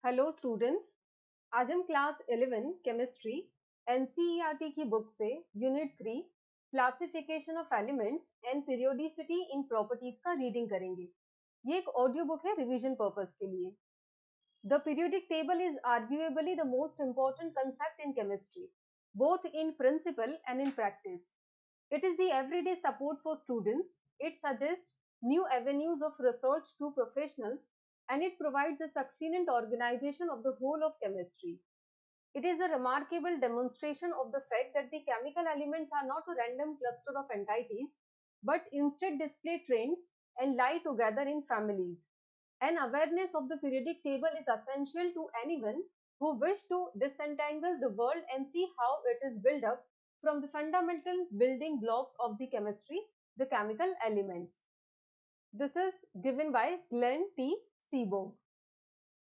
Hello students. आज हम class 11 chemistry NCERT की बुक से unit 3 classification of elements and periodicity in properties का रीडिंग करेंगे। ये एक ऑडियो बुक है रिवीजन पर्पस के लिए। The periodic table is arguably the most important concept in chemistry, both in principle and in practice. It is the everyday support for students. It suggests new avenues of research to professionals, and it provides a succinct organization of the whole of chemistry. It is a remarkable demonstration of the fact that the chemical elements are not a random cluster of entities, but instead display trends and lie together in families. An awareness of the periodic table is essential to anyone who wishes to disentangle the world and see how it is built up from the fundamental building blocks of the chemistry, the chemical elements. This is given by Glenn T. Seaborg.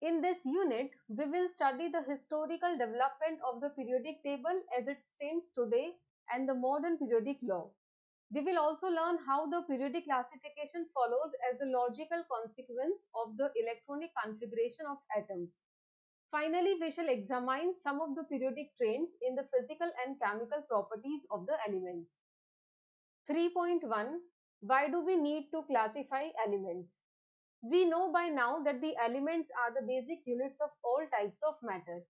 In this unit, we will study the historical development of the periodic table as it stands today and the modern periodic law. We will also learn how the periodic classification follows as a logical consequence of the electronic configuration of atoms. Finally, we shall examine some of the periodic trends in the physical and chemical properties of the elements. 3.1 Why do we need to classify elements? We know by now that the elements are the basic units of all types of matter.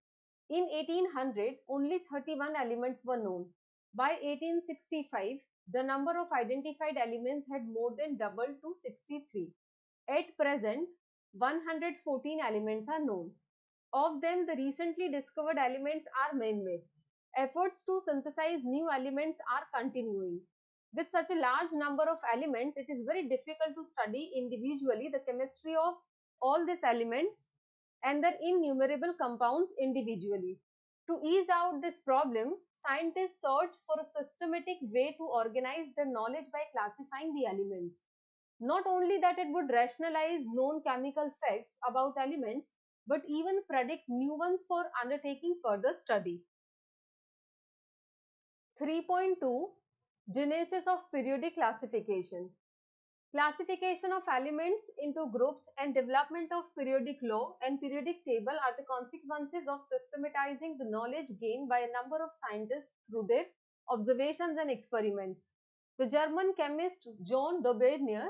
In 1800, only 31 elements were known. By 1865, the number of identified elements had more than doubled to 63. At present, 114 elements are known. Of them, the recently discovered elements are man-made. Efforts to synthesize new elements are continuing. With such a large number of elements, it is very difficult to study individually the chemistry of all these elements and their innumerable compounds individually. To ease out this problem, scientists search for a systematic way to organize their knowledge by classifying the elements. Not only that it would rationalize known chemical facts about elements, but even predict new ones for undertaking further study. 3.2 Genesis of periodic classification. Classification of elements into groups and development of periodic law and periodic table are the consequences of systematizing the knowledge gained by a number of scientists through their observations and experiments. The German chemist John Daubernier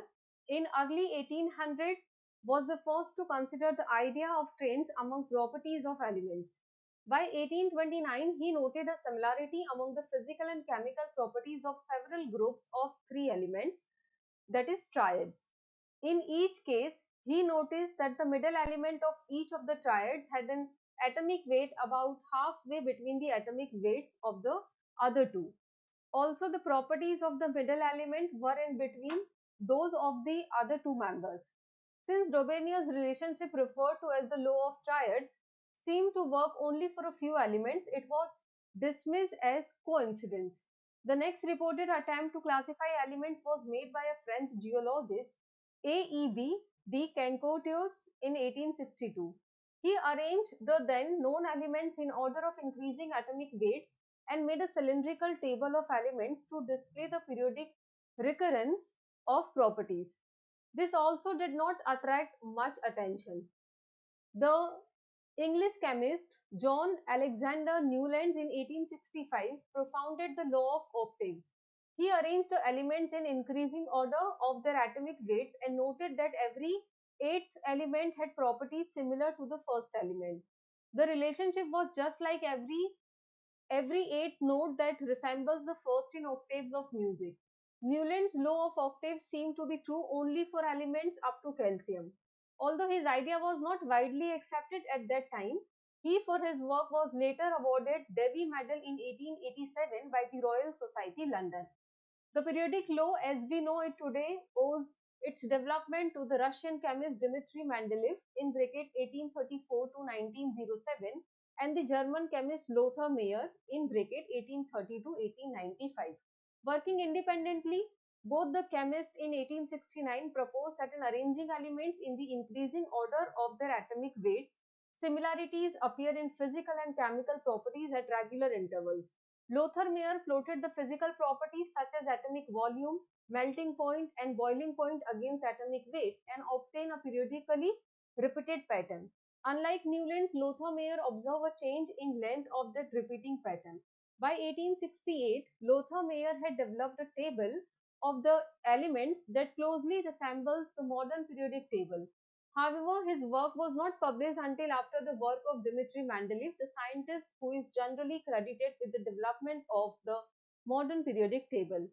in early 1800 was the first to consider the idea of trends among properties of elements. By 1829, he noted a similarity among the physical and chemical properties of several groups of three elements, that is triads. In each case, he noticed that the middle element of each of the triads had an atomic weight about halfway between the atomic weights of the other two. Also, the properties of the middle element were in between those of the other two members. Since Daubernier's relationship referred to as the law of triads seemed to work only for a few elements, it was dismissed as coincidence. The next reported attempt to classify elements was made by a French geologist, A.E.B. de Cancoteus, in 1862. He arranged the then known elements in order of increasing atomic weights and made a cylindrical table of elements to display the periodic recurrence of properties. This also did not attract much attention. The English chemist John Alexander Newlands in 1865 propounded the law of octaves. He arranged the elements in increasing order of their atomic weights and noted that every eighth element had properties similar to the first element. The relationship was just like every eighth note that resembles the first in octaves of music. Newland's law of octaves seemed to be true only for elements up to calcium. Although his idea was not widely accepted at that time, he for his work was later awarded Davy Medal in 1887 by the Royal Society, London. The periodic law as we know it today owes its development to the Russian chemist Dmitry Mendeleev in 1834 to 1907 and the German chemist Lothar Meyer in 1830 to 1895. Working independently, both the chemists in 1869 proposed that in arranging elements in the increasing order of their atomic weights, similarities appear in physical and chemical properties at regular intervals. Lothar Meyer plotted the physical properties such as atomic volume, melting point, and boiling point against atomic weight and obtained a periodically repeated pattern. Unlike Newland's, Lothar Meyer observed a change in length of that repeating pattern. By 1868, Lothar Meyer had developed a table of the elements that closely resembles the modern periodic table. However, his work was not published until after the work of Dmitry Mendeleev, the scientist who is generally credited with the development of the modern periodic table.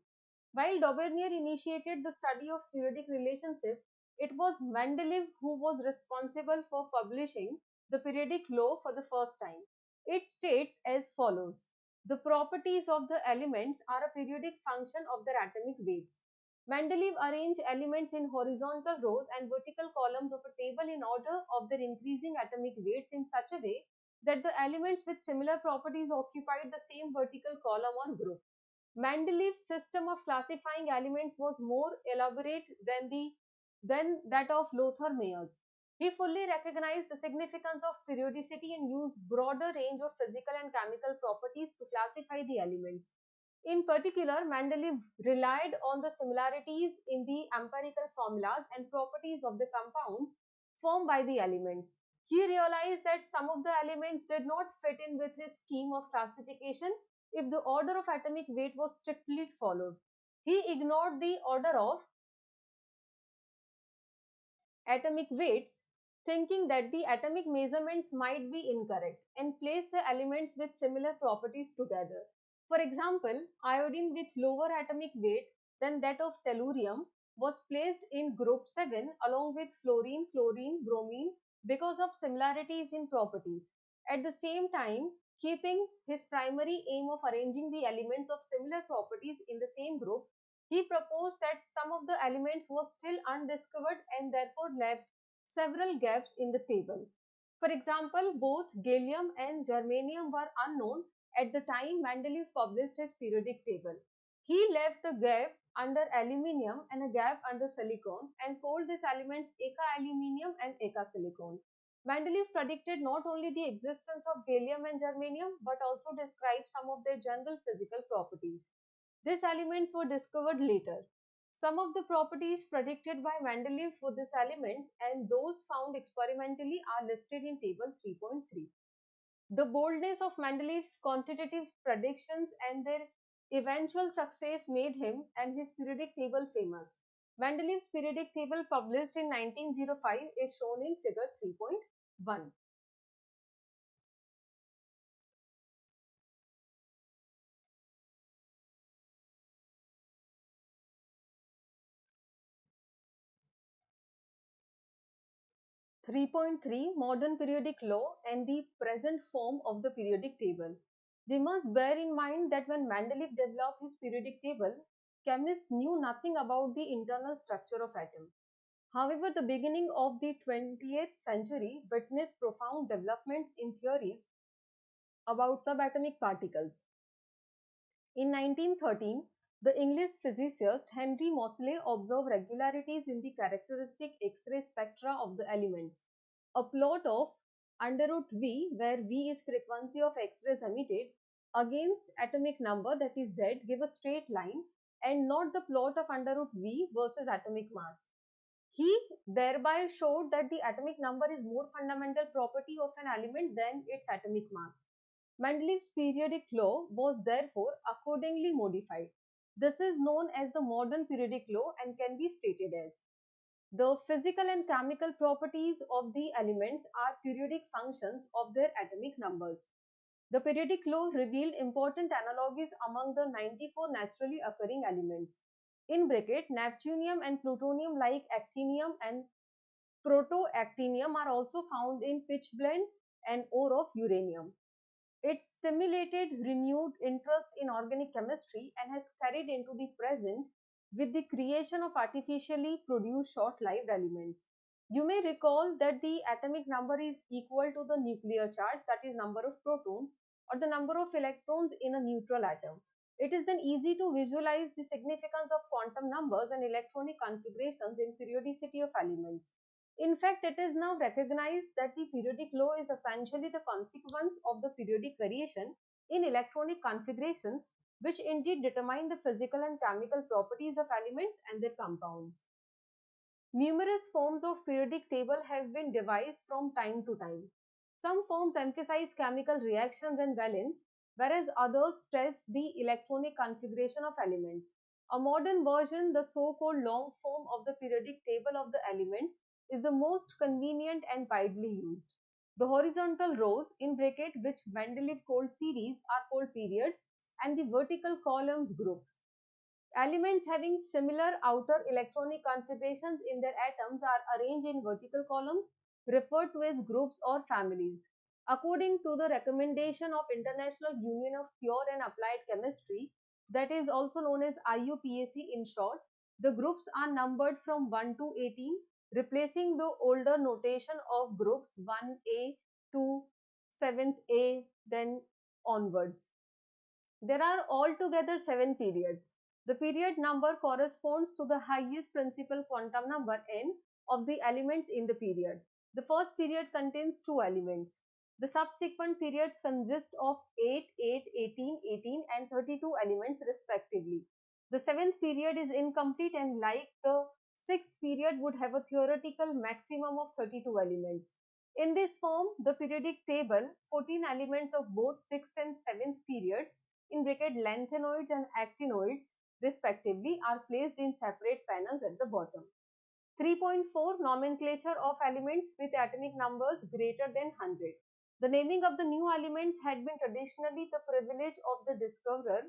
While Dauvergne initiated the study of periodic relationship, it was Mendeleev who was responsible for publishing the periodic law for the first time. It states as follows: the properties of the elements are a periodic function of their atomic weights. Mendeleev arranged elements in horizontal rows and vertical columns of a table in order of their increasing atomic weights in such a way that the elements with similar properties occupied the same vertical column or group. Mendeleev's system of classifying elements was more elaborate than that of Lothar Meyer's. He fully recognized the significance of periodicity and used broader range of physical and chemical properties to classify the elements. In particular, Mendeleev relied on the similarities in the empirical formulas and properties of the compounds formed by the elements. He realized that some of the elements did not fit in with his scheme of classification if the order of atomic weight was strictly followed. He ignored the order of atomic weights, thinking that the atomic measurements might be incorrect, and placed the elements with similar properties together. For example, iodine with lower atomic weight than that of tellurium was placed in group 7 along with fluorine, chlorine, bromine because of similarities in properties. At the same time, keeping his primary aim of arranging the elements of similar properties in the same group, he proposed that some of the elements were still undiscovered and therefore left several gaps in the table. For example, both gallium and germanium were unknown at the time Mendeleev published his periodic table. He left the gap under aluminium and a gap under silicon and called these elements eka aluminium and eka silicon. Mendeleev predicted not only the existence of gallium and germanium but also described some of their general physical properties. These elements were discovered later. Some of the properties predicted by Mendeleev for these elements and those found experimentally are listed in table 3.3. The boldness of Mendeleev's quantitative predictions and their eventual success made him and his periodic table famous. Mendeleev's periodic table published in 1905 is shown in figure 3.1. 3.3 Modern Periodic Law and the present form of the periodic table. We must bear in mind that when Mendeleev developed his periodic table, chemists knew nothing about the internal structure of atom. However, the beginning of the 20th century witnessed profound developments in theories about subatomic particles. In 1913, the English physicist Henry Moseley observed regularities in the characteristic X-ray spectra of the elements. A plot of under root V, where V is frequency of X-rays emitted, against atomic number, that is Z, give a straight line and not the plot of under root V versus atomic mass. He thereby showed that the atomic number is more fundamental property of an element than its atomic mass. Mendeleev's periodic law was therefore accordingly modified. This is known as the modern periodic law and can be stated as: the physical and chemical properties of the elements are periodic functions of their atomic numbers. The periodic law revealed important analogies among the 94 naturally occurring elements. In bracket, neptunium and plutonium like actinium and protoactinium are also found in pitchblende and ore of uranium. It stimulated renewed interest in organic chemistry and has carried into the present with the creation of artificially produced short-lived elements. You may recall that the atomic number is equal to the nuclear charge, that is number of protons, or the number of electrons in a neutral atom. It is then easy to visualize the significance of quantum numbers and electronic configurations in periodicity of elements. In fact, it is now recognized that the periodic law is essentially the consequence of the periodic variation in electronic configurations, which indeed determine the physical and chemical properties of elements and their compounds. Numerous forms of periodic table have been devised from time to time. Some forms emphasize chemical reactions and valence, whereas others stress the electronic configuration of elements. A modern version, the so-called long form of the periodic table of the elements, is the most convenient and widely used. The horizontal rows in bracket, which Mendeleev called series, are called periods, and the vertical columns groups. Elements having similar outer electronic configurations in their atoms are arranged in vertical columns, referred to as groups or families. According to the recommendation of International Union of Pure and Applied Chemistry, that is also known as IUPAC in short, the groups are numbered from 1 to 18, replacing the older notation of groups 1A to 7th A, then onwards. There are altogether 7 periods. The period number corresponds to the highest principal quantum number n of the elements in the period. The first period contains 2 elements. The subsequent periods consist of 8, 8, 18, 18 and 32 elements respectively. The 7th period is incomplete and like the 6th period would have a theoretical maximum of 32 elements. In this form, the periodic table, 14 elements of both 6th and 7th periods in bracket lanthanoids and actinoids respectively are placed in separate panels at the bottom. 3.4 Nomenclature of elements with atomic numbers greater than 100. The naming of the new elements had been traditionally the privilege of the discoverer,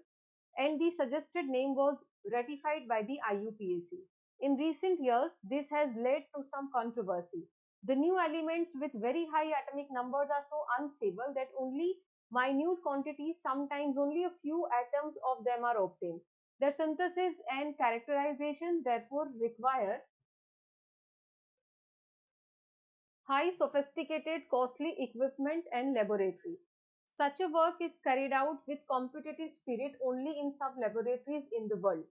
and the suggested name was ratified by the IUPAC. In recent years, this has led to some controversy. The new elements with very high atomic numbers are so unstable that only minute quantities, sometimes only a few atoms of them are obtained. Their synthesis and characterization therefore require high sophisticated costly equipment and laboratory. Such a work is carried out with competitive spirit only in some laboratories in the world.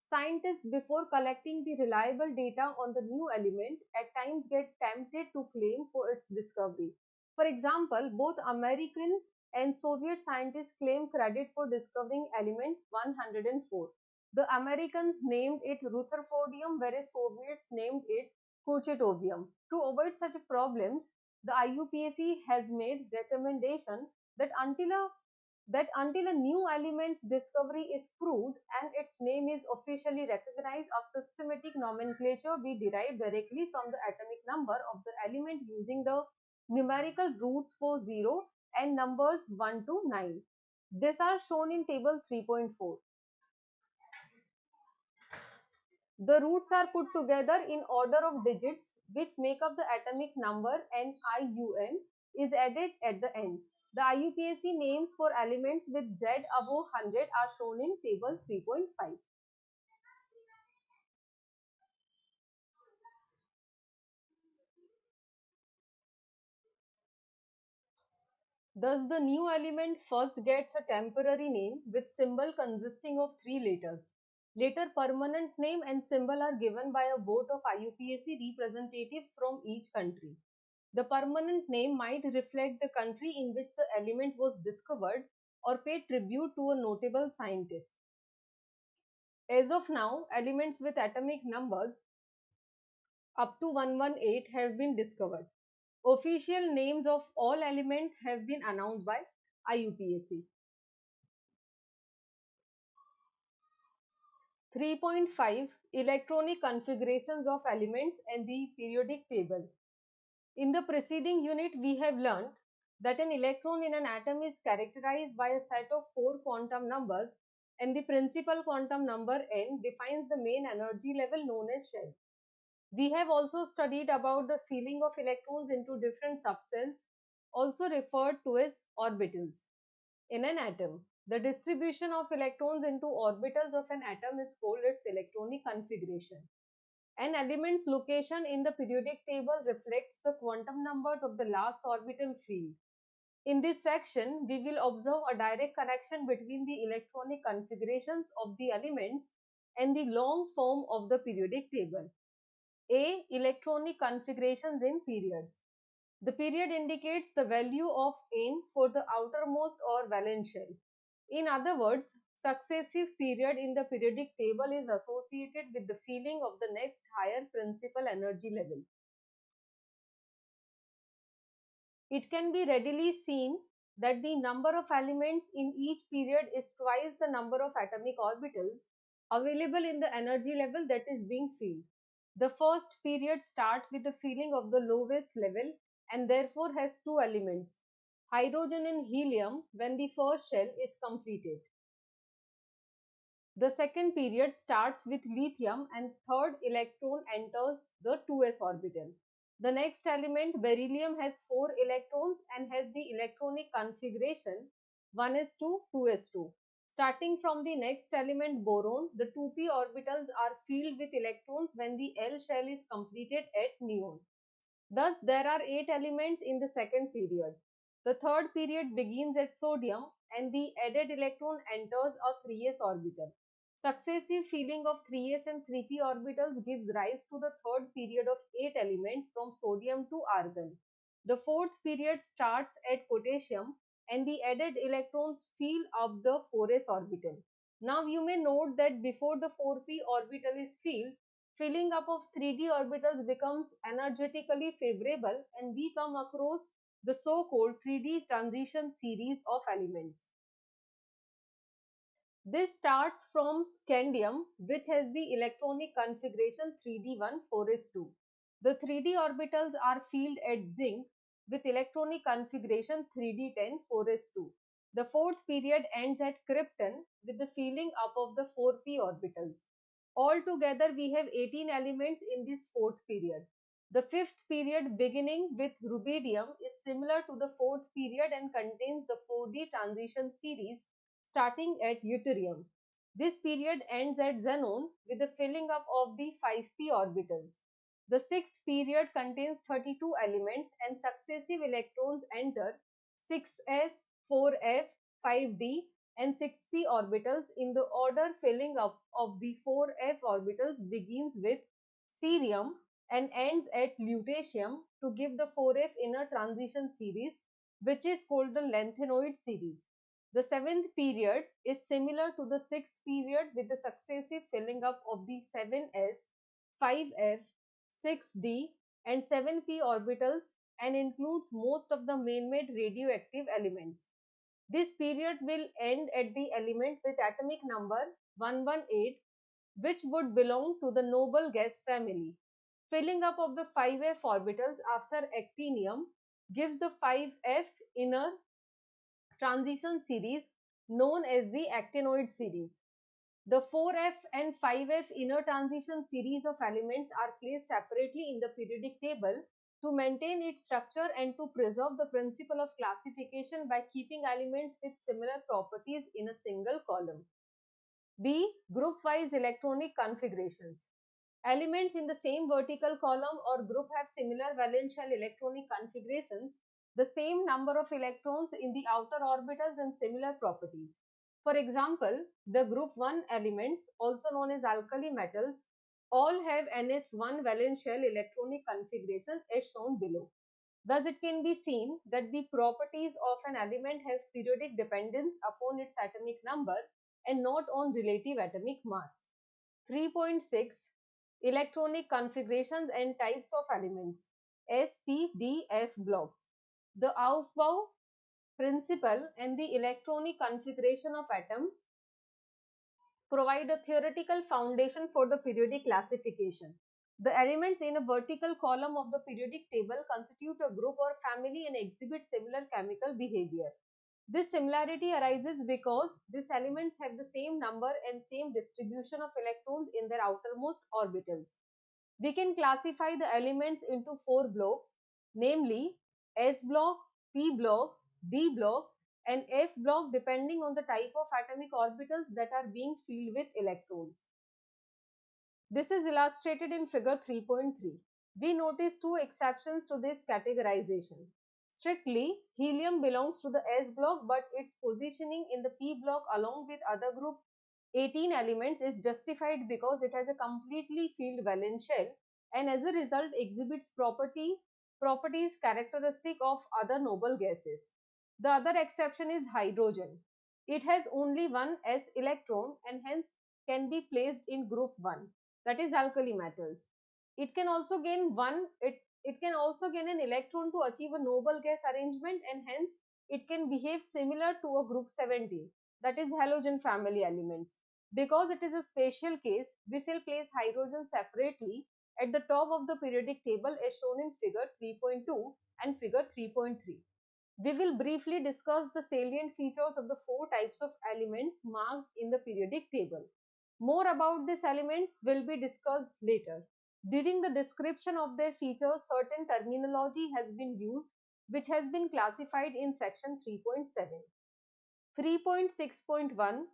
Scientists, before collecting the reliable data on the new element, at times get tempted to claim for its discovery. For example, both American and Soviet scientists claim credit for discovering element 104. The Americans named it Rutherfordium, whereas Soviets named it Kurchatovium. To avoid such problems, the IUPAC has made recommendation that until a new element's discovery is proved and its name is officially recognized, a systematic nomenclature be derived directly from the atomic number of the element using the numerical roots for 0 and numbers 1 to 9. These are shown in table 3.4. The roots are put together in order of digits which make up the atomic number, and IUN is added at the end. The IUPAC names for elements with Z above 100 are shown in table 3.5. Thus, the new element first gets a temporary name with symbol consisting of 3 letters. Later, permanent name and symbol are given by a vote of IUPAC representatives from each country. The permanent name might reflect the country in which the element was discovered or pay tribute to a notable scientist. As of now, elements with atomic numbers up to 118 have been discovered. Official names of all elements have been announced by IUPAC. 3.5 Electronic configurations of elements and the periodic table. In the preceding unit, we have learned that an electron in an atom is characterized by a set of 4 quantum numbers, and the principal quantum number n defines the main energy level known as shell. We have also studied about the filling of electrons into different subcells, also referred to as orbitals, in an atom. The distribution of electrons into orbitals of an atom is called its electronic configuration. An element's location in the periodic table reflects the quantum numbers of the last orbital field. In this section, we will observe a direct connection between the electronic configurations of the elements and the long form of the periodic table. A. Electronic configurations in periods. The period indicates the value of n for the outermost or valence shell. In other words, successive period in the periodic table is associated with the feeling of the next higher principal energy level. It can be readily seen that the number of elements in each period is twice the number of atomic orbitals available in the energy level that is being filled. The first period starts with the filling of the lowest level and therefore has two elements, hydrogen and helium, when the first shell is completed. The second period starts with lithium and third electron enters the 2s orbital. The next element, beryllium, has 4 electrons and has the electronic configuration 1s2, 2s2. Starting from the next element, boron, the 2p orbitals are filled with electrons when the L shell is completed at neon. Thus, there are 8 elements in the second period. The third period begins at sodium and the added electron enters a 3s orbital. Successive filling of 3s and 3p orbitals gives rise to the third period of 8 elements from sodium to argon. The fourth period starts at potassium and the added electrons fill up the 4s orbital. Now you may note that before the 4p orbital is filled, filling up of 3d orbitals becomes energetically favorable and we come across the so-called 3d transition series of elements. This starts from scandium, which has the electronic configuration 3d1 4s2. The 3d orbitals are filled at zinc with electronic configuration 3d10 4s2. The fourth period ends at krypton with the filling up of the 4p orbitals. Altogether, we have 18 elements in this fourth period. The fifth period, beginning with rubidium, is similar to the fourth period and contains the 4d transition series starting at yttrium. This period ends at xenon with the filling up of the 5p orbitals. The sixth period contains 32 elements and successive electrons enter 6s, 4f, 5d and 6p orbitals in the order. Filling up of the 4f orbitals begins with cerium and ends at lutetium to give the 4f inner transition series, which is called the Lanthanoid series. The seventh period is similar to the sixth period with the successive filling up of the 7s, 5f, 6d and 7p orbitals and includes most of the man-made radioactive elements. This period will end at the element with atomic number 118, which would belong to the noble gas family. Filling up of the 5f orbitals after actinium gives the 5f inner transition series known as the Actinoid series. The 4f and 5f inner transition series of elements are placed separately in the periodic table to maintain its structure and to preserve the principle of classification by keeping elements with similar properties in a single column. B. Group-wise electronic configurations. Elements in the same vertical column or group have similar valence shell electronic configurations, the same number of electrons in the outer orbitals and similar properties. For example, the group 1 elements, also known as alkali metals, all have ns1 valence shell electronic configuration as shown below. Thus, it can be seen that the properties of an element have periodic dependence upon its atomic number and not on relative atomic mass. 3.6 Electronic configurations and types of elements. SPDF blocks. The Aufbau principle and the electronic configuration of atoms provide a theoretical foundation for the periodic classification. The elements in a vertical column of the periodic table constitute a group or family and exhibit similar chemical behavior. This similarity arises because these elements have the same number and same distribution of electrons in their outermost orbitals. We can classify the elements into 4 blocks, namely S block, P block, D block and F block depending on the type of atomic orbitals that are being filled with electrons. This is illustrated in figure 3.3. We notice 2 exceptions to this categorization. Strictly, helium belongs to the S block, but its positioning in the P block along with other group 18 elements is justified because it has a completely filled valence shell and as a result exhibits properties characteristic of other noble gases. The other exception is hydrogen. It has only one s electron and hence can be placed in group 1, that is alkali metals. It can also gain an electron to achieve a noble gas arrangement, and hence it can behave similar to a group 17, that is halogen family elements. Because it is a special case, we shall place hydrogen separately at the top of the periodic table as shown in figure 3.2 and figure 3.3. We will briefly discuss the salient features of the 4 types of elements marked in the periodic table. More about these elements will be discussed later. During the description of their features, certain terminology has been used which has been classified in section 3.7. 3.6.1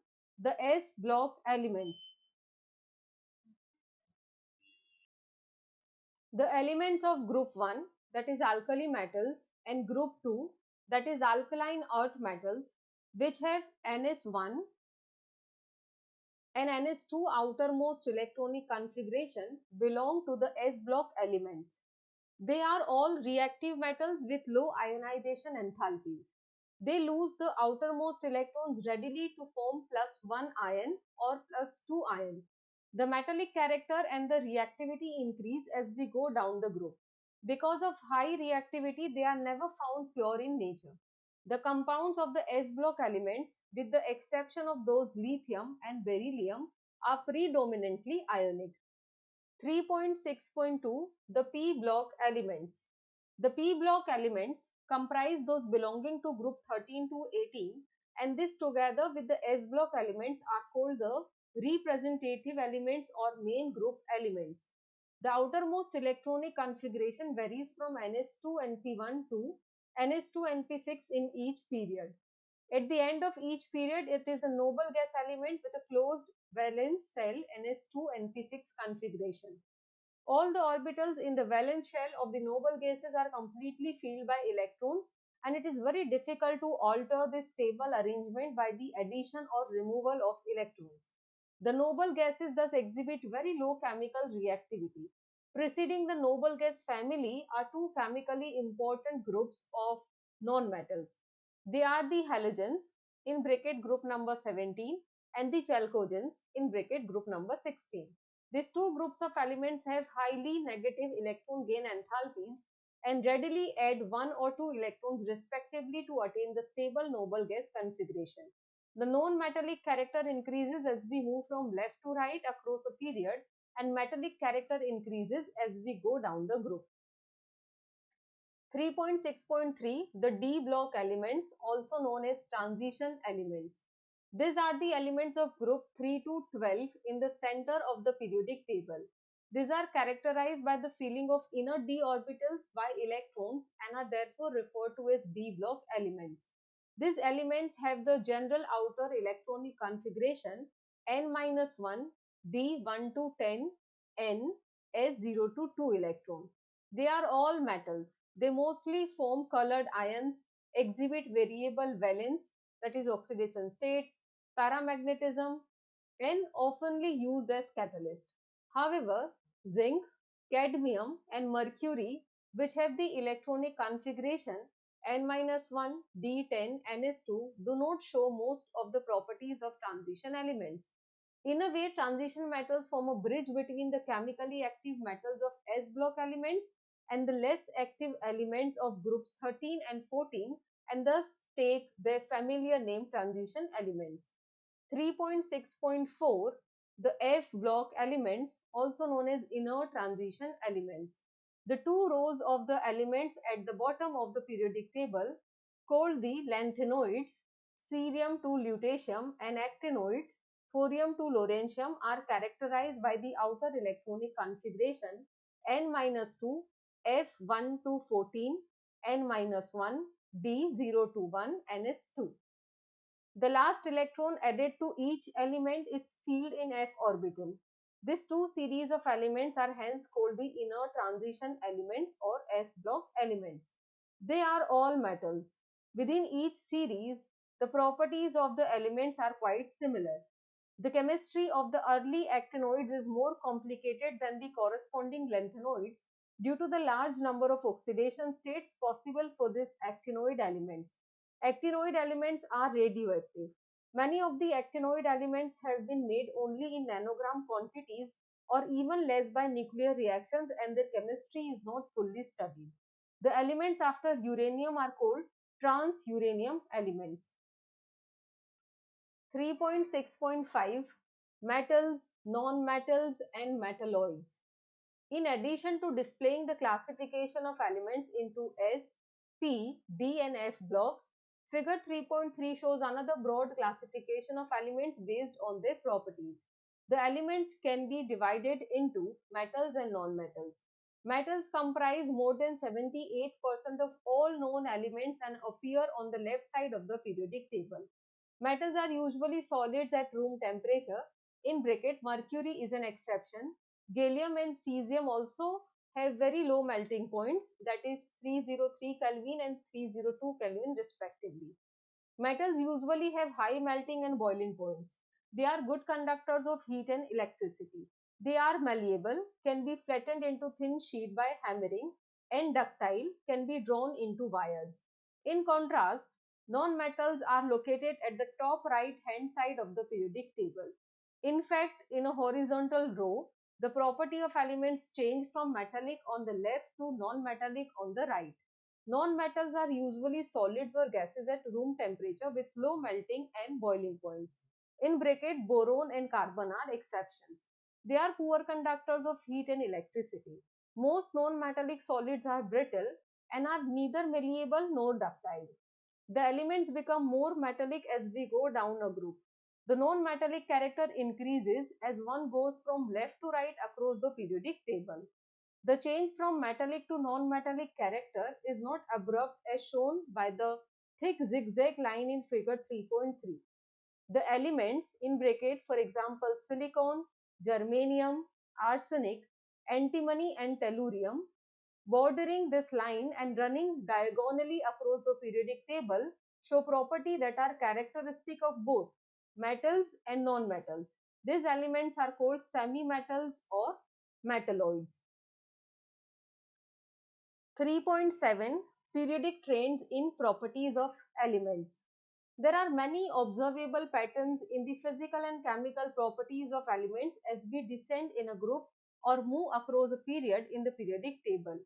The S block elements. The elements of group 1, that is alkali metals, and group 2, that is alkaline earth metals, which have Ns1 and Ns2 outermost electronic configuration, belong to the S block elements. They are all reactive metals with low ionization enthalpies. They lose the outermost electrons readily to form +1 ion or +2 ion. The metallic character and the reactivity increase as we go down the group. Because of high reactivity, they are never found pure in nature. The compounds of the S block elements, with the exception of those lithium and beryllium, are predominantly ionic. 3.6.2 The P block elements. The P block elements comprise those belonging to group 13 to 18, and this together with the S block elements are called the representative elements or main group elements. The outermost electronic configuration varies from Ns2Np1 to Ns2Np6 in each period. At the end of each period, it is a noble gas element with a closed valence shell Ns2Np6 configuration. All the orbitals in the valence shell of the noble gases are completely filled by electrons, and it is very difficult to alter this stable arrangement by the addition or removal of electrons. The noble gases thus exhibit very low chemical reactivity. Preceding the noble gas family are two chemically important groups of nonmetals. They are the halogens in bracket group number 17 and the chalcogens in bracket group number 16. These two groups of elements have highly negative electron gain enthalpies and readily add 1 or 2 electrons respectively to attain the stable noble gas configuration. The non-metallic character increases as we move from left to right across a period, and metallic character increases as we go down the group. 3.6.3 The D block elements, also known as transition elements. These are the elements of group 3 to 12 in the center of the periodic table. These are characterized by the filling of inner d orbitals by electrons and are therefore referred to as D block elements. These elements have the general outer electronic configuration n-1, d1 to 10, n, s0 to 2 electron. They are all metals. They mostly form colored ions, exhibit variable valence, that is oxidation states, paramagnetism, and oftenly used as catalyst. However, zinc, cadmium, and mercury, which have the electronic configuration n-1, d10, ns2, do not show most of the properties of transition elements. In a way, transition metals form a bridge between the chemically active metals of S block elements and the less active elements of groups 13 and 14, and thus take their familiar name transition elements. 3.6.4 The F block elements, also known as inner transition elements. The two rows of the elements at the bottom of the periodic table, called the lanthanoids, cerium to lutetium, and actinoids, thorium to lawrencium, are characterized by the outer electronic configuration n-2, F1 to 14, n-1, D0 to 1, ns2. The last electron added to each element is filled in f orbital. These two series of elements are hence called the inner transition elements or f block elements. They are all metals. Within each series, the properties of the elements are quite similar. The chemistry of the early actinoids is more complicated than the corresponding lanthanoids due to the large number of oxidation states possible for these actinoid elements. Actinoid elements are radioactive. Many of the actinoid elements have been made only in nanogram quantities or even less by nuclear reactions, and their chemistry is not fully studied. The elements after uranium are called trans-uranium elements. 3.6.5 Metals, non-metals and metalloids. In addition to displaying the classification of elements into S, P, D and F blocks, figure 3.3 shows another broad classification of elements based on their properties. The elements can be divided into metals and non-metals. Metals comprise more than 78% of all known elements and appear on the left side of the periodic table. Metals are usually solids at room temperature. In bracket, mercury is an exception. Gallium and cesium also have very low melting points, that is 303 Kelvin and 302 Kelvin respectively. Metals usually have high melting and boiling points. They are good conductors of heat and electricity. They are malleable, can be flattened into thin sheet by hammering, and ductile, can be drawn into wires. In contrast, non-metals are located at the top right hand side of the periodic table. In fact, in a horizontal row, the property of elements change from metallic on the left to non-metallic on the right. Non-metals are usually solids or gases at room temperature with low melting and boiling points. In bracket, boron and carbon are exceptions. They are poor conductors of heat and electricity. Most non-metallic solids are brittle and are neither malleable nor ductile. The elements become more metallic as we go down a group. The non-metallic character increases as one goes from left to right across the periodic table. The change from metallic to non-metallic character is not abrupt as shown by the thick zigzag line in figure 3.3. The elements in bracket, for example, silicon, germanium, arsenic, antimony and tellurium, bordering this line and running diagonally across the periodic table show properties that are characteristic of both metals and non-metals. These elements are called semi-metals or metalloids. 3.7 Periodic trends in properties of elements. There are many observable patterns in the physical and chemical properties of elements as we descend in a group or move across a period in the periodic table.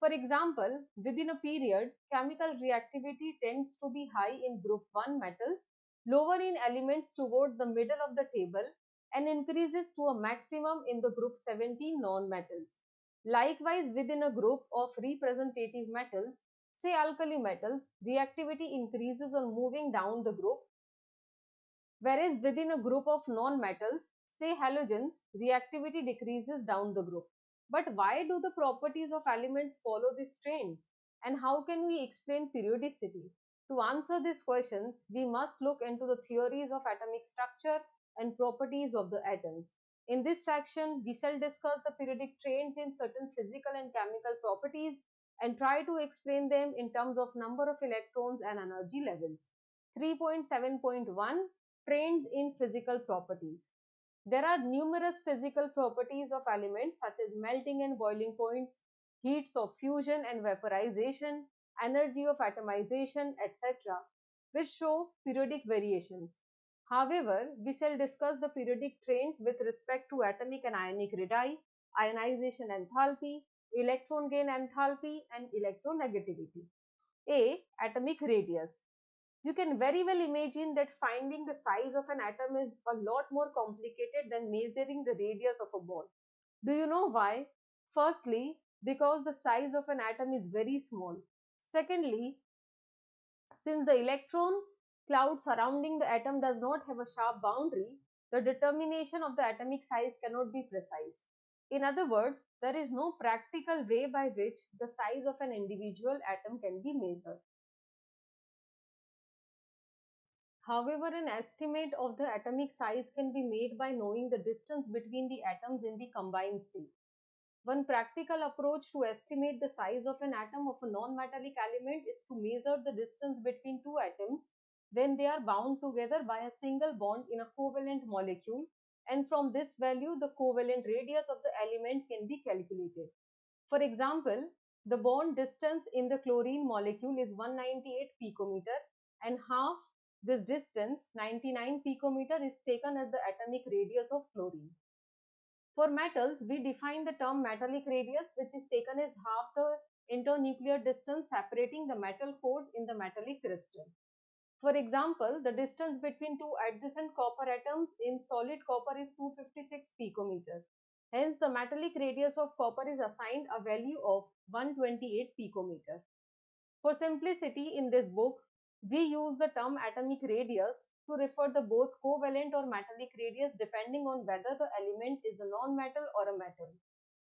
For example, within a period, chemical reactivity tends to be high in group 1 metals, lower in elements toward the middle of the table, and increases to a maximum in the group 17 non-metals. Likewise, within a group of representative metals, say alkali metals, reactivity increases on moving down the group, whereas within a group of non-metals, say halogens, reactivity decreases down the group. But why do the properties of elements follow these trends? And how can we explain periodicity? To answer these questions, we must look into the theories of atomic structure and properties of the atoms. In this section, we shall discuss the periodic trends in certain physical and chemical properties and try to explain them in terms of number of electrons and energy levels. 3.7.1 Trends in physical properties. There are numerous physical properties of elements such as melting and boiling points, heats of fusion and vaporization, energy of atomization, etc., which show periodic variations. However, we shall discuss the periodic trends with respect to atomic and ionic radii, ionization enthalpy, electron gain enthalpy, and electronegativity. A. Atomic radius. You can very well imagine that finding the size of an atom is a lot more complicated than measuring the radius of a ball. Do you know why? Firstly, because the size of an atom is very small. Secondly, since the electron cloud surrounding the atom does not have a sharp boundary, the determination of the atomic size cannot be precise. In other words, there is no practical way by which the size of an individual atom can be measured. However, an estimate of the atomic size can be made by knowing the distance between the atoms in the combined state. One practical approach to estimate the size of an atom of a non-metallic element is to measure the distance between two atoms when they are bound together by a single bond in a covalent molecule, and from this value the covalent radius of the element can be calculated. For example, the bond distance in the chlorine molecule is 198 picometer and half This distance, 99 picometer, is taken as the atomic radius of fluorine. For metals, we define the term metallic radius, which is taken as half the internuclear distance separating the metal cores in the metallic crystal. For example, the distance between two adjacent copper atoms in solid copper is 256 picometer. Hence, the metallic radius of copper is assigned a value of 128 picometer. For simplicity, in this book, we use the term atomic radius to refer to both covalent or metallic radius depending on whether the element is a non-metal or a metal.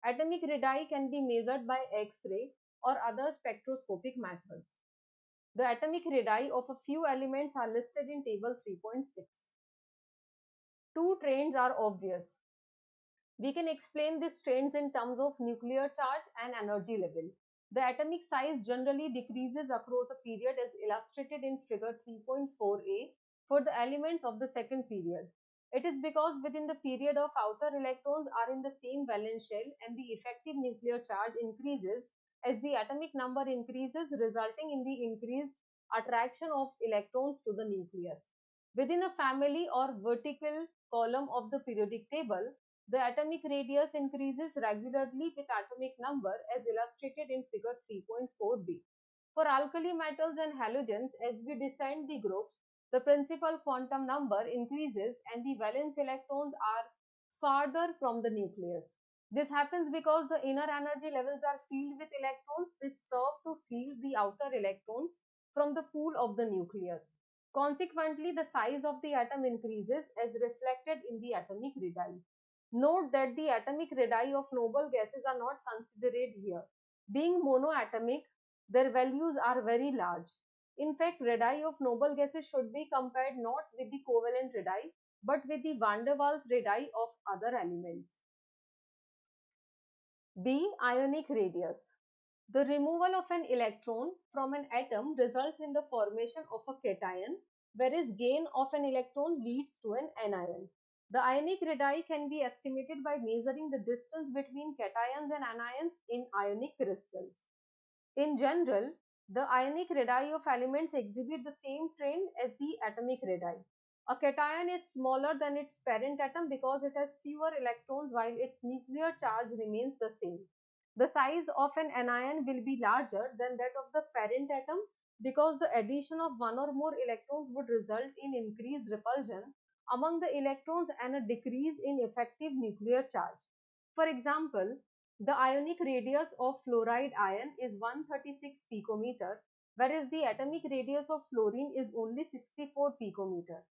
Atomic radii can be measured by X-ray or other spectroscopic methods. The atomic radii of a few elements are listed in table 3.6. Two trends are obvious. We can explain these trends in terms of nuclear charge and energy level. The atomic size generally decreases across a period as illustrated in figure 3.4a for the elements of the second period. It is because within the period of outer electrons are in the same valence shell and the effective nuclear charge increases as the atomic number increases, resulting in the increased attraction of electrons to the nucleus. Within a family or vertical column of the periodic table, the atomic radius increases regularly with atomic number as illustrated in figure 3.4b. For alkali metals and halogens, as we descend the groups, the principal quantum number increases and the valence electrons are farther from the nucleus. This happens because the inner energy levels are filled with electrons which serve to seal the outer electrons from the pool of the nucleus. Consequently, the size of the atom increases as reflected in the atomic radii. Note that the atomic radii of noble gases are not considered here. Being monoatomic, their values are very large. In fact, radii of noble gases should be compared not with the covalent radii, but with the van der Waals radii of other elements. B. Ionic radius. The removal of an electron from an atom results in the formation of a cation, whereas gain of an electron leads to an anion. The ionic radii can be estimated by measuring the distance between cations and anions in ionic crystals. In general, the ionic radii of elements exhibit the same trend as the atomic radii. A cation is smaller than its parent atom because it has fewer electrons while its nuclear charge remains the same. The size of an anion will be larger than that of the parent atom because the addition of one or more electrons would result in increased repulsion among the electrons and a decrease in effective nuclear charge. For example, the ionic radius of fluoride ion is 136 picometer, whereas the atomic radius of fluorine is only 64 picometer.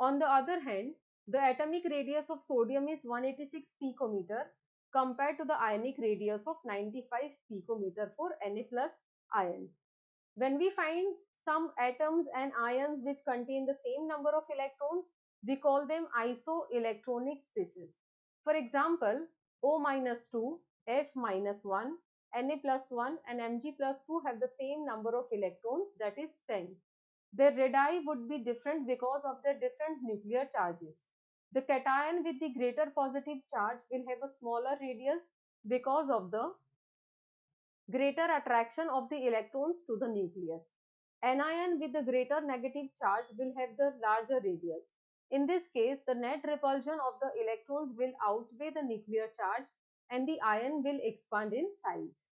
On the other hand, the atomic radius of sodium is 186 picometer compared to the ionic radius of 95 picometer for Na plus ion. When we find some atoms and ions which contain the same number of electrons, we call them isoelectronic species. For example, O-2, F-1, Na plus 1 and Mg plus 2 have the same number of electrons, that is 10. Their radii would be different because of their different nuclear charges. The cation with the greater positive charge will have a smaller radius because of the greater attraction of the electrons to the nucleus. Anion with the greater negative charge will have the larger radius. In this case, the net repulsion of the electrons will outweigh the nuclear charge and the ion will expand in size.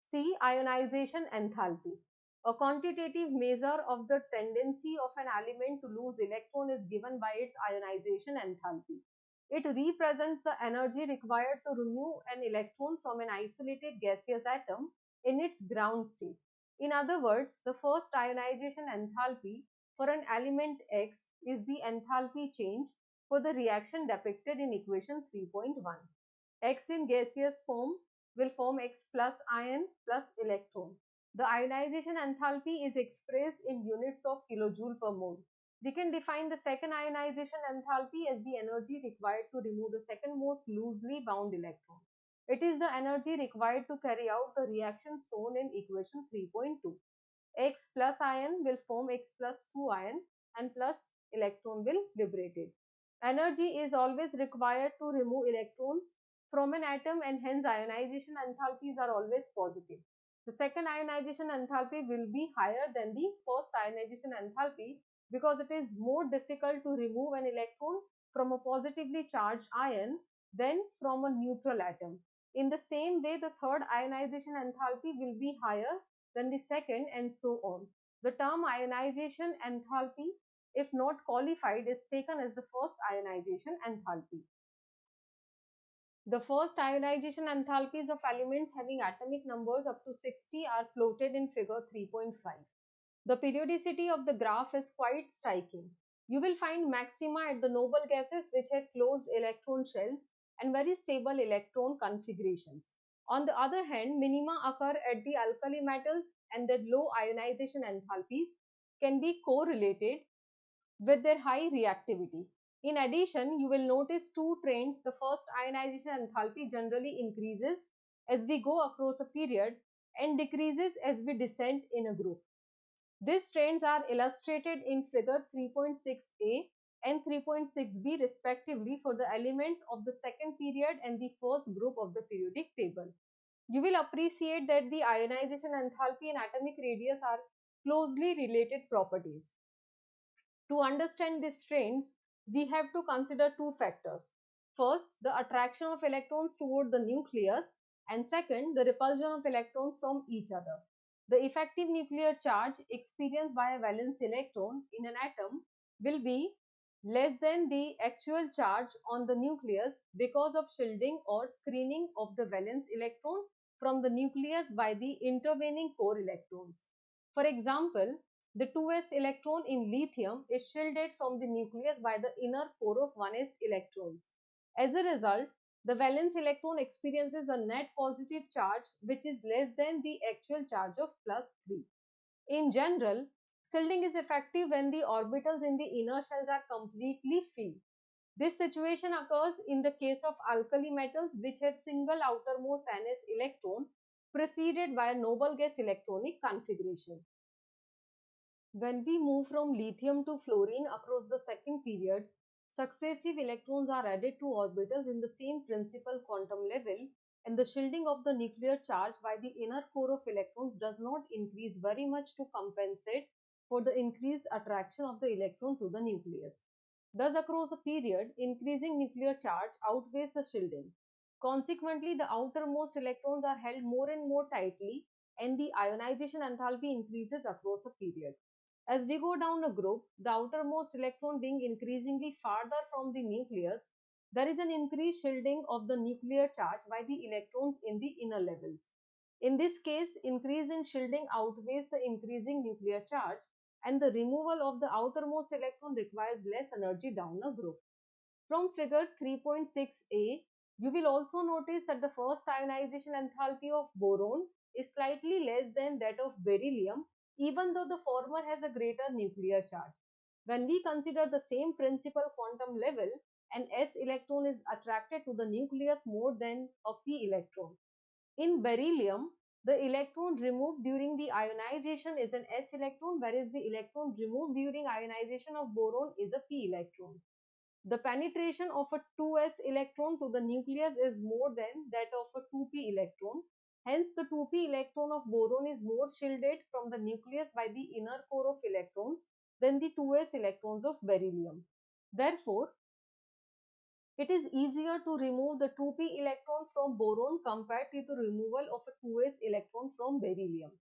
C. Ionization enthalpy. A quantitative measure of the tendency of an element to lose electron is given by its ionization enthalpy. It represents the energy required to remove an electron from an isolated gaseous atom in its ground state. In other words, the first ionization enthalpy for an element X is the enthalpy change for the reaction depicted in equation 3.1. X in gaseous form will form X plus ion plus electron. The ionization enthalpy is expressed in units of kilojoule per mole. We can define the second ionization enthalpy as the energy required to remove the second most loosely bound electron. It is the energy required to carry out the reaction shown in equation 3.2. X plus ion will form X plus 2 ion and plus electron will liberate it. Energy is always required to remove electrons from an atom and hence ionization enthalpies are always positive. The second ionization enthalpy will be higher than the first ionization enthalpy because it is more difficult to remove an electron from a positively charged ion than from a neutral atom. In the same way, the third ionization enthalpy will be higher than the second, and so on. The term ionization enthalpy, if not qualified, is taken as the first ionization enthalpy. The first ionization enthalpies of elements having atomic numbers up to 60 are plotted in figure 3.5. The periodicity of the graph is quite striking. You will find maxima at the noble gases which have closed electron shells and very stable electron configurations. On the other hand, minima occur at the alkali metals, and their low ionization enthalpies can be correlated with their high reactivity. In addition, you will notice two trends. The first, ionization enthalpy generally increases as we go across a period and decreases as we descend in a group. These trends are illustrated in figure 3.6a and 3.6b respectively for the elements of the second period and the first group of the periodic table. You will appreciate that the ionization enthalpy and atomic radius are closely related properties. To understand these trends, we have to consider two factors. First, the attraction of electrons toward the nucleus, and second, the repulsion of electrons from each other. The effective nuclear charge experienced by a valence electron in an atom will be less than the actual charge on the nucleus because of shielding or screening of the valence electron from the nucleus by the intervening core electrons. For example, the 2s electron in lithium is shielded from the nucleus by the inner core of 1s electrons. As a result, the valence electron experiences a net positive charge which is less than the actual charge of +3. In general, shielding is effective when the orbitals in the inner shells are completely filled. This situation occurs in the case of alkali metals which have single outermost Ns electron preceded by a noble gas electronic configuration. When we move from lithium to fluorine across the second period, successive electrons are added to orbitals in the same principal quantum level, and the shielding of the nuclear charge by the inner core of electrons does not increase very much to compensate for the increased attraction of the electron to the nucleus. Thus, across a period, increasing nuclear charge outweighs the shielding. Consequently, the outermost electrons are held more and more tightly, and the ionization enthalpy increases across a period. As we go down a group, the outermost electron being increasingly farther from the nucleus, there is an increased shielding of the nuclear charge by the electrons in the inner levels. In this case, increase in shielding outweighs the increasing nuclear charge, and the removal of the outermost electron requires less energy down a group. From figure 3.6a, you will also notice that the first ionization enthalpy of boron is slightly less than that of beryllium, even though the former has a greater nuclear charge. When we consider the same principal quantum level, an s electron is attracted to the nucleus more than a p electron. In beryllium, the electron removed during the ionization is an s electron, whereas the electron removed during ionization of boron is a p electron. The penetration of a 2s electron to the nucleus is more than that of a 2p electron. Hence, the 2p electron of boron is more shielded from the nucleus by the inner core of electrons than the 2s electrons of beryllium. Therefore, it is easier to remove the 2p electron from boron compared to the removal of a 2s electron from beryllium.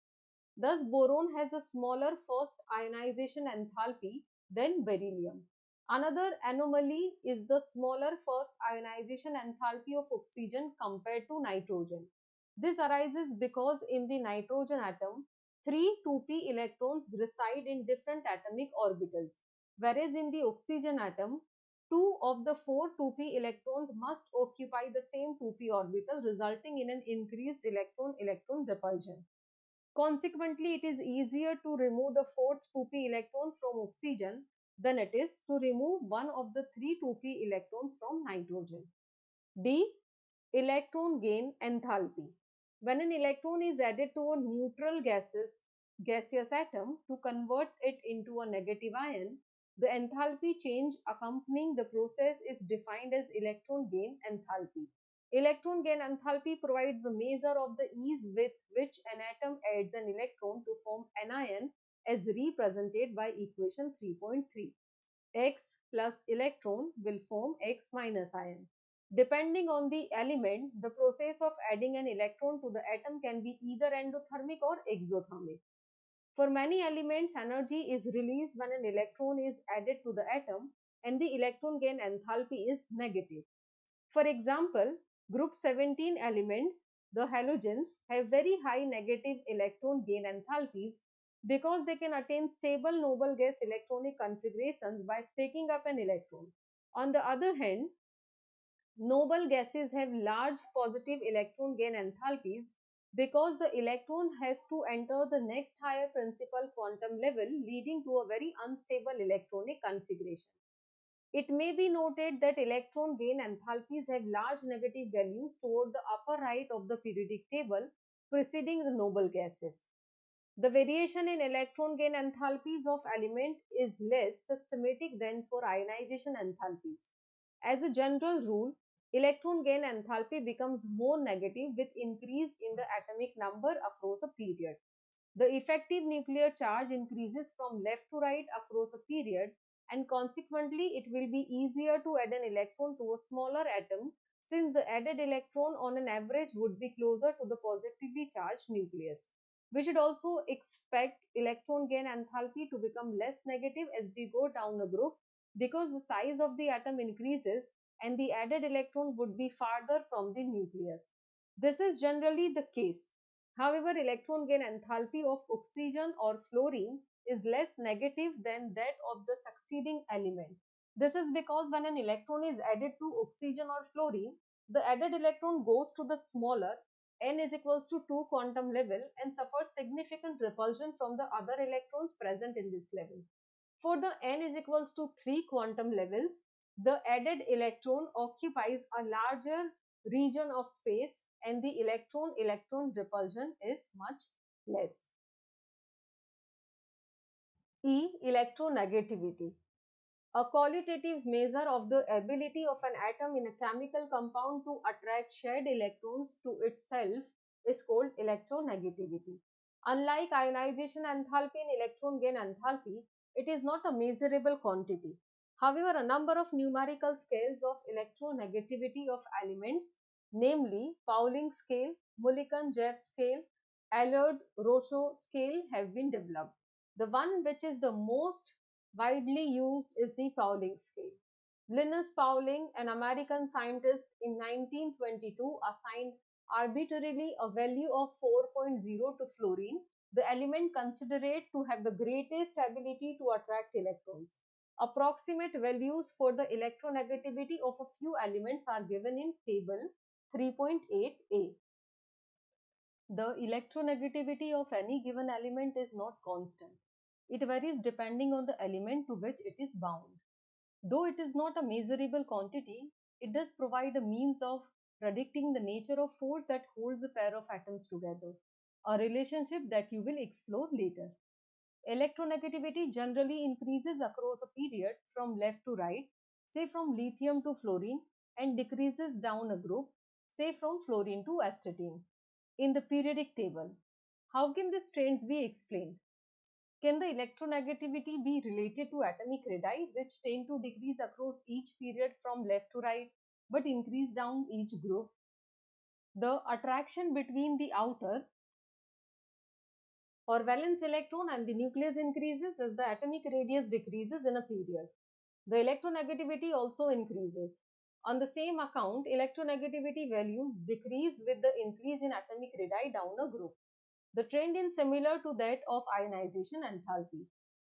Thus, boron has a smaller first ionization enthalpy than beryllium. Another anomaly is the smaller first ionization enthalpy of oxygen compared to nitrogen. This arises because in the nitrogen atom, 3 2p electrons reside in different atomic orbitals, whereas in the oxygen atom, 2 of the 4 2p electrons must occupy the same 2p orbital, resulting in an increased electron-electron repulsion. Consequently, it is easier to remove the fourth 2p electron from oxygen than it is to remove one of the 3 2p electrons from nitrogen. D. Electron gain enthalpy. When an electron is added to a neutral gaseous atom to convert it into a negative ion, the enthalpy change accompanying the process is defined as electron gain enthalpy. Electron gain enthalpy provides a measure of the ease with which an atom adds an electron to form anion as represented by equation 3.3. X plus electron will form X minus ion. Depending on the element, the process of adding an electron to the atom can be either endothermic or exothermic. For many elements, energy is released when an electron is added to the atom and the electron gain enthalpy is negative. For example, group 17 elements, the halogens, have very high negative electron gain enthalpies because they can attain stable noble gas electronic configurations by picking up an electron. On the other hand, noble gases have large positive electron gain enthalpies because the electron has to enter the next higher principal quantum level, leading to a very unstable electronic configuration. It may be noted that electron gain enthalpies have large negative values toward the upper right of the periodic table preceding the noble gases. The variation in electron gain enthalpies of element is less systematic than for ionization enthalpies. As a general rule, electron gain enthalpy becomes more negative with increase in the atomic number across a period. The effective nuclear charge increases from left to right across a period, and consequently it will be easier to add an electron to a smaller atom since the added electron on an average would be closer to the positively charged nucleus. We should also expect electron gain enthalpy to become less negative as we go down a group because the size of the atom increases and the added electron would be farther from the nucleus. This is generally the case. However, electron gain enthalpy of oxygen or fluorine is less negative than that of the succeeding element. This is because when an electron is added to oxygen or fluorine, the added electron goes to the smaller n is equals to 2 quantum level and suffers significant repulsion from the other electrons present in this level. For the n is equals to 3 quantum levels, the added electron occupies a larger region of space and the electron-electron repulsion is much less. E. Electronegativity. A qualitative measure of the ability of an atom in a chemical compound to attract shared electrons to itself is called electronegativity. Unlike ionization enthalpy and electron gain enthalpy, it is not a measurable quantity. However, a number of numerical scales of electronegativity of elements, namely Powelling Scale, Mulliken-Jeff Scale, Allard-Rochow Scale, have been developed. The one which is the most widely used is the Powelling scale. Linus Pauling, an American scientist in 1922, assigned arbitrarily a value of 4.0 to fluorine, the element considered to have the greatest ability to attract electrons. Approximate values for the electronegativity of a few elements are given in table 3.8a. The electronegativity of any given element is not constant. It varies depending on the element to which it is bound. Though it is not a measurable quantity, it does provide a means of predicting the nature of force that holds a pair of atoms together, a relationship that you will explore later. Electronegativity generally increases across a period from left to right, say from lithium to fluorine, and decreases down a group, say from fluorine to astatine. In the periodic table, how can these trends be explained? Can the electronegativity be related to atomic radii, which tend to decrease across each period from left to right, but increase down each group? The attraction between the outer or valence electron and the nucleus increases as the atomic radius decreases in a period. The electronegativity also increases. On the same account, electronegativity values decrease with the increase in atomic radii down a group. The trend is similar to that of ionization enthalpy.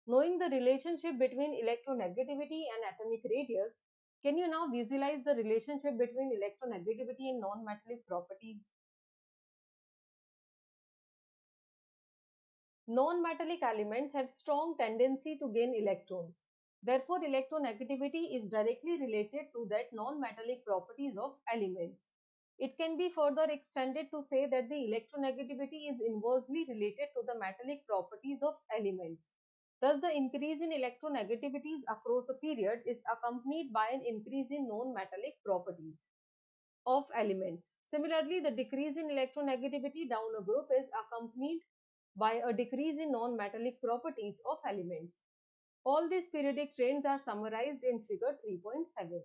Knowing the relationship between electronegativity and atomic radius, can you now visualize the relationship between electronegativity and non-metallic properties? Non-metallic elements have strong tendency to gain electrons. Therefore, electronegativity is directly related to that non-metallic properties of elements. It can be further extended to say that the electronegativity is inversely related to the metallic properties of elements. Thus, the increase in electronegativities across a period is accompanied by an increase in non-metallic properties of elements. Similarly, the decrease in electronegativity down a group is accompanied by a decrease in non-metallic properties of elements. All these periodic trends are summarized in figure 3.7.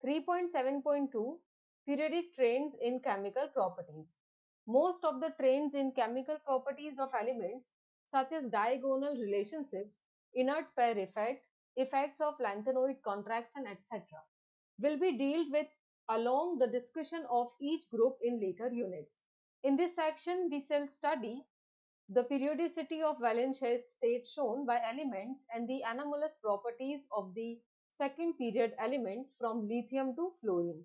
3.7.2 Periodic trends in chemical properties. Most of the trends in chemical properties of elements, such as diagonal relationships, inert pair effect, effects of lanthanoid contraction, etc., will be dealt with along the discussion of each group in later units. In this section, we shall study the periodicity of valence state shown by elements and the anomalous properties of the second period elements from lithium to fluorine.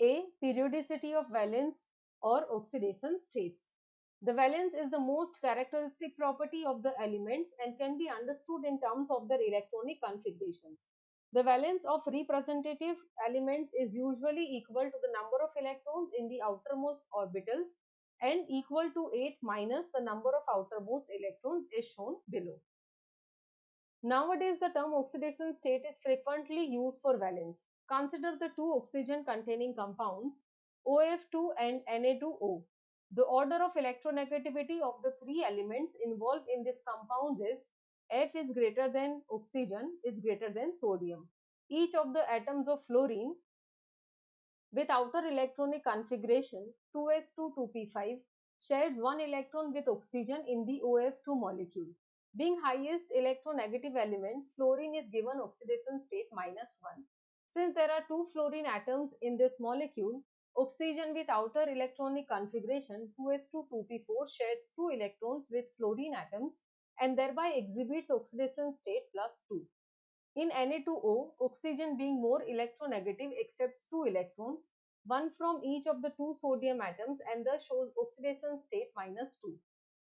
A. Periodicity of valence or oxidation states. The valence is the most characteristic property of the elements and can be understood in terms of their electronic configurations. The valence of representative elements is usually equal to the number of electrons in the outermost orbitals and equal to 8 minus the number of outermost electrons is shown below. Nowadays, the term oxidation state is frequently used for valence. Consider the two oxygen containing compounds OF2 and Na2O. The order of electronegativity of the three elements involved in this compound is F is greater than oxygen is greater than sodium. Each of the atoms of fluorine with outer electronic configuration 2s2 2p5 shares one electron with oxygen in the OF2 molecule. Being highest electronegative element, fluorine is given oxidation state -1. Since there are two fluorine atoms in this molecule, oxygen with outer electronic configuration 2s2 2p4 shares two electrons with fluorine atoms and thereby exhibits oxidation state +2. In Na2O, oxygen being more electronegative accepts two electrons, one from each of the two sodium atoms, and thus shows oxidation state -2.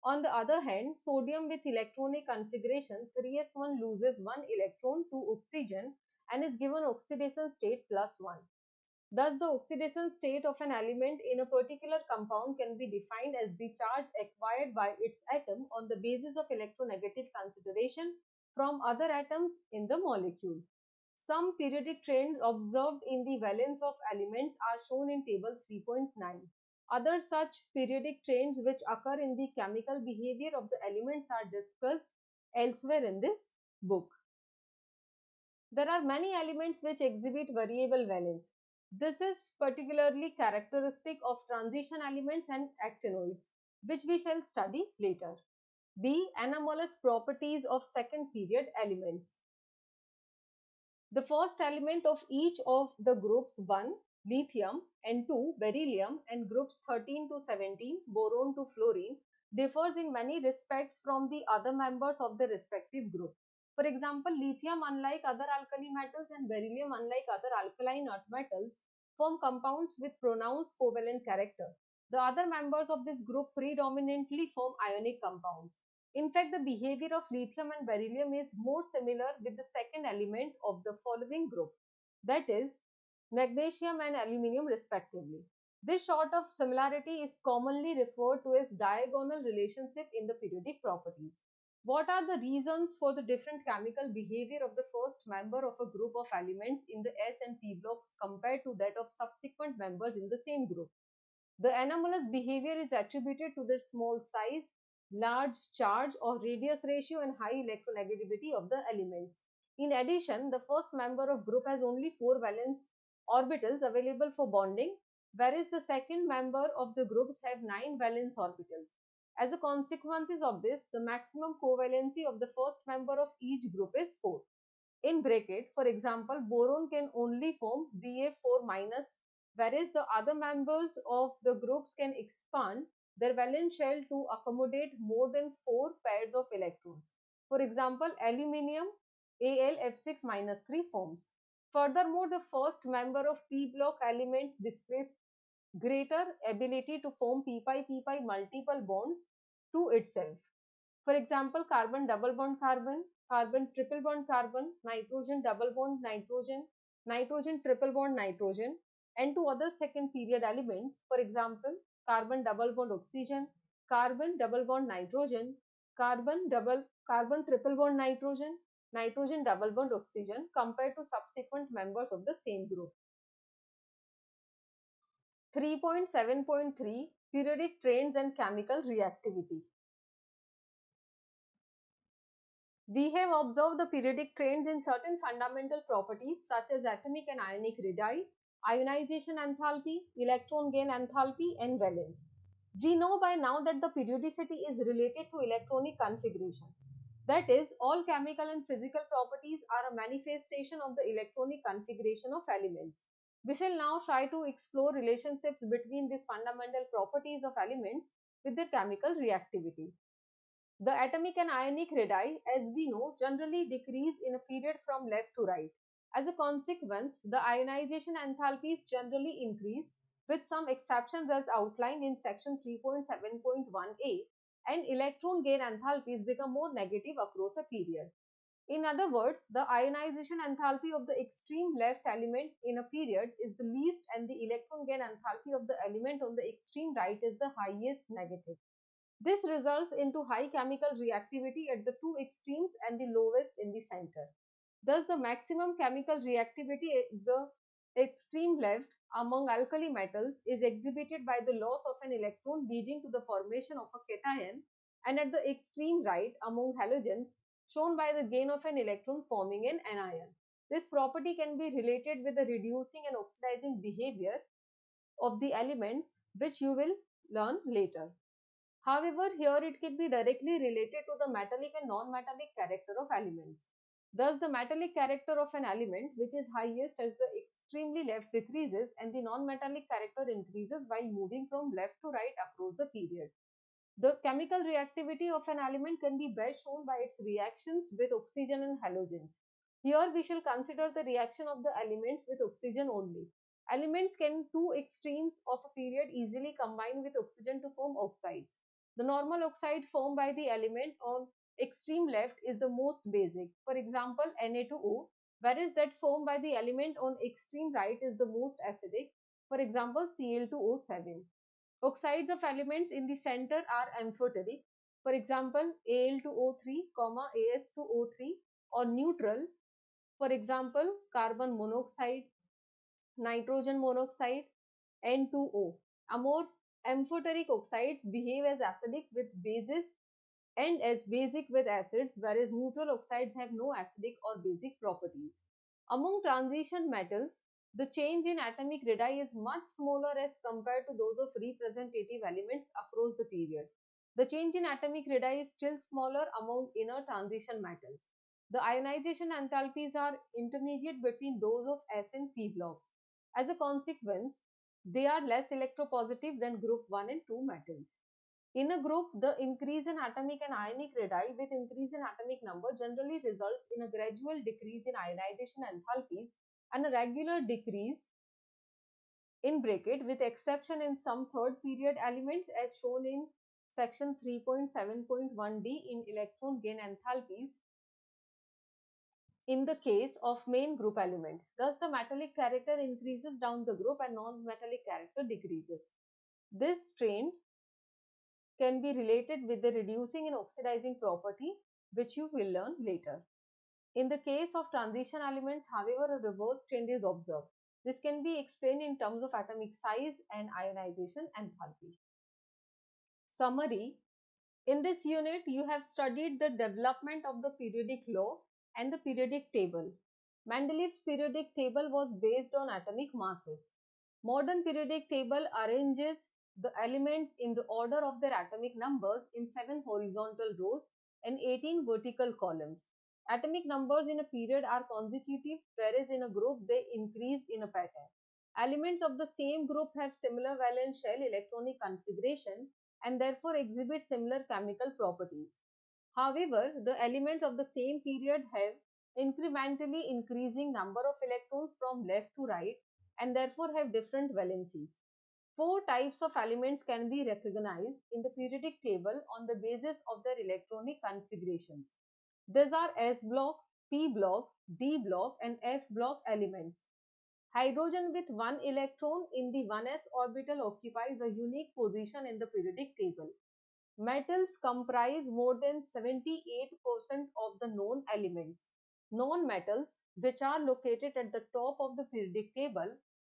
On the other hand, sodium with electronic configuration 3s1 loses one electron to oxygen and is given oxidation state +1. Thus, the oxidation state of an element in a particular compound can be defined as the charge acquired by its atom on the basis of electronegative consideration from other atoms in the molecule. Some periodic trends observed in the valence of elements are shown in table 3.9. Other such periodic trends which occur in the chemical behavior of the elements are discussed elsewhere in this book. There are many elements which exhibit variable valence. This is particularly characteristic of transition elements and actinoids, which we shall study later. B. Anomalous properties of second period elements. The first element of each of the groups 1, lithium, and 2, beryllium, and groups 13 to 17, boron to fluorine, differs in many respects from the other members of the respective group. For example, lithium, unlike other alkali metals, and beryllium, unlike other alkaline earth metals, form compounds with pronounced covalent character. The other members of this group predominantly form ionic compounds. In fact, the behavior of lithium and beryllium is more similar with the second element of the following group, that is, magnesium and aluminium respectively. This sort of similarity is commonly referred to as diagonal relationship in the periodic properties. What are the reasons for the different chemical behavior of the first member of a group of elements in the S and P blocks compared to that of subsequent members in the same group? The anomalous behavior is attributed to their small size, large charge or radius ratio, and high electronegativity of the elements. In addition, the first member of group has only 4 valence orbitals available for bonding, whereas the second member of the groups have 9 valence orbitals. As a consequence of this, the maximum covalency of the first member of each group is 4. In bracket, for example, boron can only form Ba4 minus, whereas the other members of the groups can expand their valence shell to accommodate more than 4 pairs of electrons. For example, aluminium AlF6 minus 3 forms. Furthermore, the first member of p block elements displays greater ability to form p-pi multiple bonds to itself. For example, carbon double bond carbon, carbon triple bond carbon, nitrogen double bond nitrogen, nitrogen triple bond nitrogen, and to other second period elements, for example, carbon double bond oxygen, carbon double bond nitrogen, carbon triple bond nitrogen, nitrogen double bond oxygen compared to subsequent members of the same group. 3.7.3 Periodic trends and chemical reactivity. We have observed the periodic trends in certain fundamental properties such as atomic and ionic radii, ionization enthalpy, electron gain enthalpy, and valence. We know by now that the periodicity is related to electronic configuration. That is, all chemical and physical properties are a manifestation of the electronic configuration of elements. We shall now try to explore relationships between these fundamental properties of elements with their chemical reactivity. The atomic and ionic radii, as we know, generally decrease in a period from left to right. As a consequence, the ionization enthalpies generally increase, with some exceptions as outlined in section 3.7.1a, and electron gain enthalpies become more negative across a period. In other words, the ionization enthalpy of the extreme left element in a period is the least and the electron gain enthalpy of the element on the extreme right is the highest negative. This results into high chemical reactivity at the two extremes and the lowest in the center. Thus, the maximum chemical reactivity at the extreme left among alkali metals is exhibited by the loss of an electron leading to the formation of a cation, and at the extreme right among halogens shown by the gain of an electron forming an anion. This property can be related with the reducing and oxidizing behavior of the elements, which you will learn later. However, here it can be directly related to the metallic and non-metallic character of elements. Thus, the metallic character of an element, which is highest as the extremely left decreases, and the non-metallic character increases while moving from left to right across the period. The chemical reactivity of an element can be best shown by its reactions with oxygen and halogens. Here we shall consider the reaction of the elements with oxygen only. Elements can two extremes of a period easily combine with oxygen to form oxides. The normal oxide formed by the element on extreme left is the most basic, for example Na2O, whereas that formed by the element on extreme right is the most acidic, for example Cl2O7. Oxides of elements in the center are amphoteric, for example Al2O3, As2O3, or neutral, for example carbon monoxide, nitrogen monoxide, N2O. Amphoteric oxides behave as acidic with bases and as basic with acids, whereas neutral oxides have no acidic or basic properties. Among transition metals, the change in atomic radii is much smaller as compared to those of representative elements across the period. The change in atomic radii is still smaller among inner transition metals. The ionization enthalpies are intermediate between those of S and P blocks. As a consequence, they are less electropositive than group 1 and 2 metals. In a group, the increase in atomic and ionic radii with increase in atomic number generally results in a gradual decrease in ionization enthalpies and a regular decrease in bracket, with exception in some third period elements as shown in section 3.7.1d in electron gain enthalpies in the case of main group elements. Thus, the metallic character increases down the group and non-metallic character decreases. This trend can be related with the reducing and oxidizing property, which you will learn later. In the case of transition elements, however, a reverse trend is observed. This can be explained in terms of atomic size and ionization enthalpy. Summary: in this unit, you have studied the development of the periodic law and the periodic table. Mendeleev's periodic table was based on atomic masses. Modern periodic table arranges the elements in the order of their atomic numbers in 7 horizontal rows and 18 vertical columns. Atomic numbers in a period are consecutive, whereas in a group they increase in a pattern. Elements of the same group have similar valence shell electronic configuration and therefore exhibit similar chemical properties. However, the elements of the same period have incrementally increasing number of electrons from left to right and therefore have different valencies. 4 types of elements can be recognized in the periodic table on the basis of their electronic configurations. These are S block, P block, D block, and F block elements. Hydrogen with 1 electron in the 1s orbital occupies a unique position in the periodic table. Metals comprise more than 78% of the known elements. Non-metals, which are located at the top of the periodic table,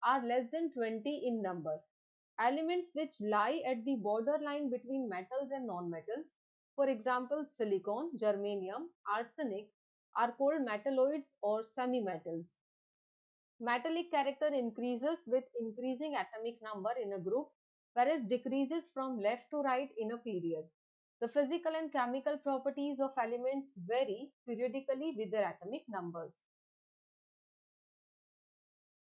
are less than 20 in number. Elements which lie at the borderline between metals and non-metals, For example, silicon, germanium, arsenic are called metalloids or semi-metals. Metallic character increases with increasing atomic number in a group, whereas decreases from left to right in a period. The physical and chemical properties of elements vary periodically with their atomic numbers.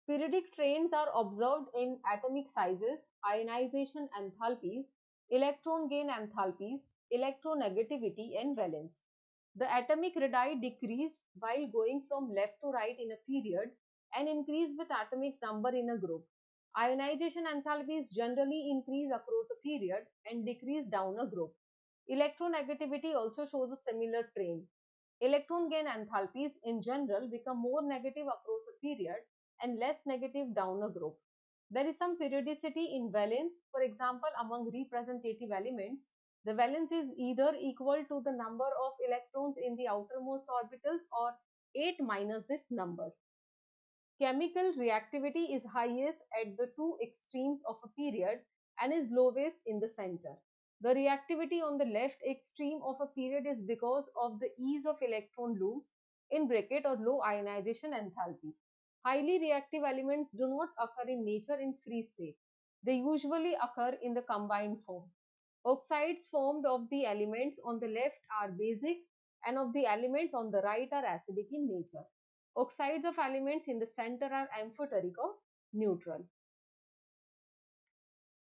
Periodic trends are observed in atomic sizes, ionization enthalpies, electron gain enthalpies, electronegativity, and valence. The atomic radii decrease while going from left to right in a period and increase with atomic number in a group. Ionization enthalpies generally increase across a period and decrease down a group. Electronegativity also shows a similar trend. Electron gain enthalpies in general become more negative across a period and less negative down a group. There is some periodicity in valence. For example, among representative elements, the valence is either equal to the number of electrons in the outermost orbitals or 8 minus this number. Chemical reactivity is highest at the two extremes of a period and is lowest in the center. The reactivity on the left extreme of a period is because of the ease of electron loss in bracket or low ionization enthalpy. Highly reactive elements do not occur in nature in free state. They usually occur in the combined form. Oxides formed of the elements on the left are basic and of the elements on the right are acidic in nature. Oxides of elements in the center are amphoteric or neutral.